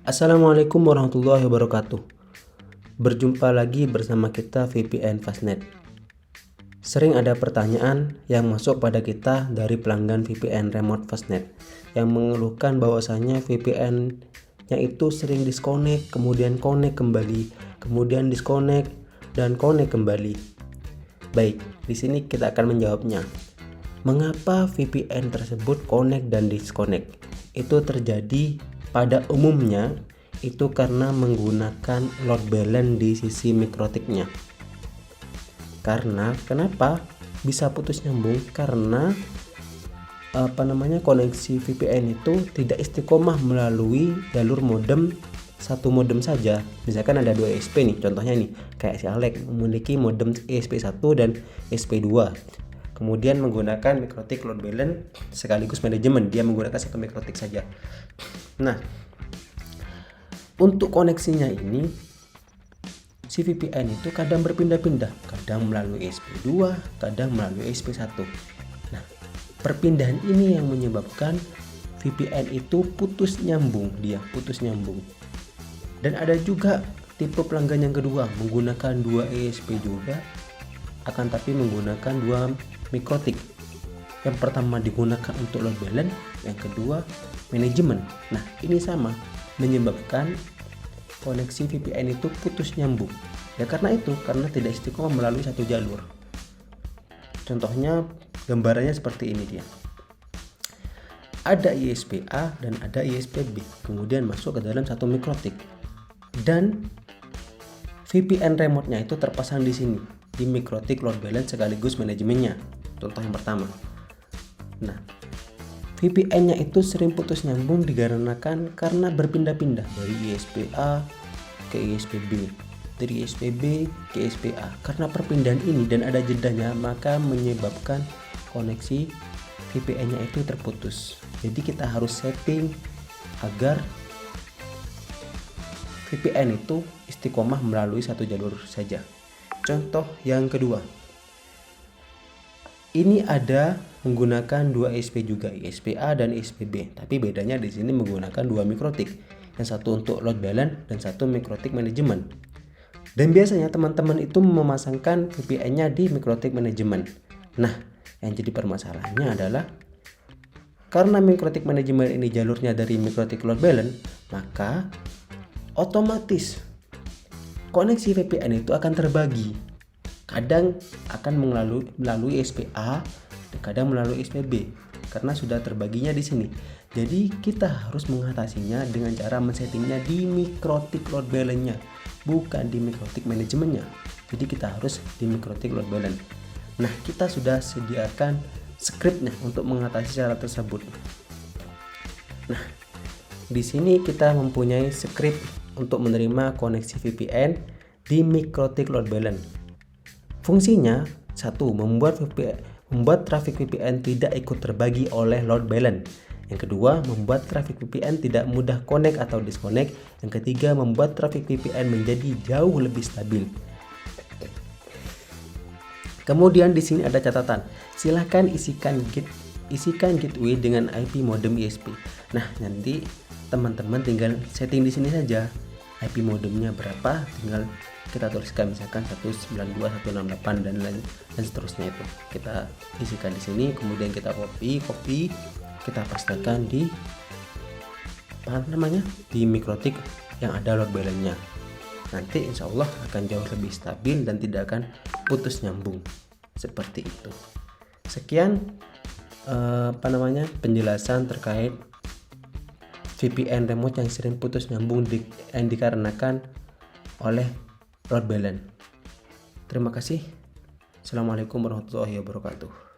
Assalamualaikum warahmatullahi wabarakatuh. Berjumpa lagi bersama kita VPN Fastnet. Sering ada pertanyaan yang masuk pada kita dari pelanggan VPN Remote Fastnet yang mengeluhkan bahwasanya VPN-nya itu sering disconnect, kemudian connect kembali, kemudian disconnect dan connect kembali. Baik, di sini kita akan menjawabnya. Mengapa VPN tersebut connect dan disconnect? Itu terjadi pada umumnya itu karena menggunakan load balance di sisi mikrotiknya. Kenapa bisa putus nyambung? Karena koneksi VPN itu tidak istiqomah melalui jalur modem satu modem saja. Misalkan ada 2 ESP nih, contohnya nih kayak si Alex memiliki modem ESP1 dan ESP2. Kemudian menggunakan mikrotik load balance sekaligus manajemen, dia menggunakan satu mikrotik saja. Nah, untuk koneksinya ini si VPN itu kadang berpindah-pindah, kadang melalui ESP2, kadang melalui ESP1. Nah, perpindahan ini yang menyebabkan VPN itu putus nyambung. Dan ada juga tipe pelanggan yang kedua menggunakan 2 ESP juga, akan tapi menggunakan 2 mikrotik. Yang pertama digunakan untuk load balance, yang kedua manajemen. Nah, ini sama menyebabkan koneksi VPN itu putus nyambung. Ya karena tidak istiqomah melalui satu jalur. Contohnya gambarannya seperti ini dia. Ada ISP A dan ada ISP B, kemudian masuk ke dalam satu mikrotik. Dan VPN remote-nya itu terpasang di sini, di mikrotik load balance sekaligus manajemennya. Contoh yang pertama. Nah, VPN-nya itu sering putus nyambung dikarenakan karena berpindah-pindah dari ISP A ke ISP B, dari ISP B ke ISP A. Karena perpindahan ini dan ada jedanya, maka menyebabkan koneksi VPN-nya itu terputus. Jadi kita harus setting agar VPN itu istiqomah melalui satu jalur saja. Contoh yang kedua. Ini ada menggunakan 2 ESP juga, ESP A dan ESP B, tapi bedanya di sini menggunakan 2 mikrotik, yang satu untuk load balance dan satu mikrotik manajemen. Dan biasanya teman-teman itu memasangkan VPN-nya di mikrotik manajemen. Nah, yang jadi permasalahannya adalah karena mikrotik manajemen ini jalurnya dari mikrotik load balance, maka otomatis koneksi VPN itu akan terbagi. Kadang akan melalui ESP A, kadang melalui ESP B karena sudah terbaginya di sini. Jadi kita harus mengatasinya dengan cara men-settingnya di mikrotik load balance-nya, bukan di mikrotik manajemennya. Jadi kita harus di mikrotik load balance. Nah, kita sudah sediakan scriptnya untuk mengatasi cara tersebut. Nah, di sini kita mempunyai script untuk menerima koneksi VPN di mikrotik load balance. Fungsinya, satu, membuat traffic VPN tidak ikut terbagi oleh load balance. Yang kedua, membuat traffic VPN tidak mudah connect atau disconnect. Yang ketiga, membuat traffic VPN menjadi jauh lebih stabil. Kemudian di sini ada catatan. Silahkan isikan gateway dengan IP modem ISP. Nah, nanti teman-teman tinggal setting di sini saja. IP modemnya berapa, tinggal kita tuliskan misalkan 192.168 dan seterusnya itu. Kita isikan di sini, kemudian kita copy, kita pastekan di di mikrotik yang ada load balance-nya. Nanti insya Allah akan jauh lebih stabil dan tidak akan putus nyambung. Seperti itu. Sekian penjelasan terkait VPN remote yang sering putus nyambung yang dikarenakan oleh load balance. Terima kasih. Assalamualaikum warahmatullahi wabarakatuh.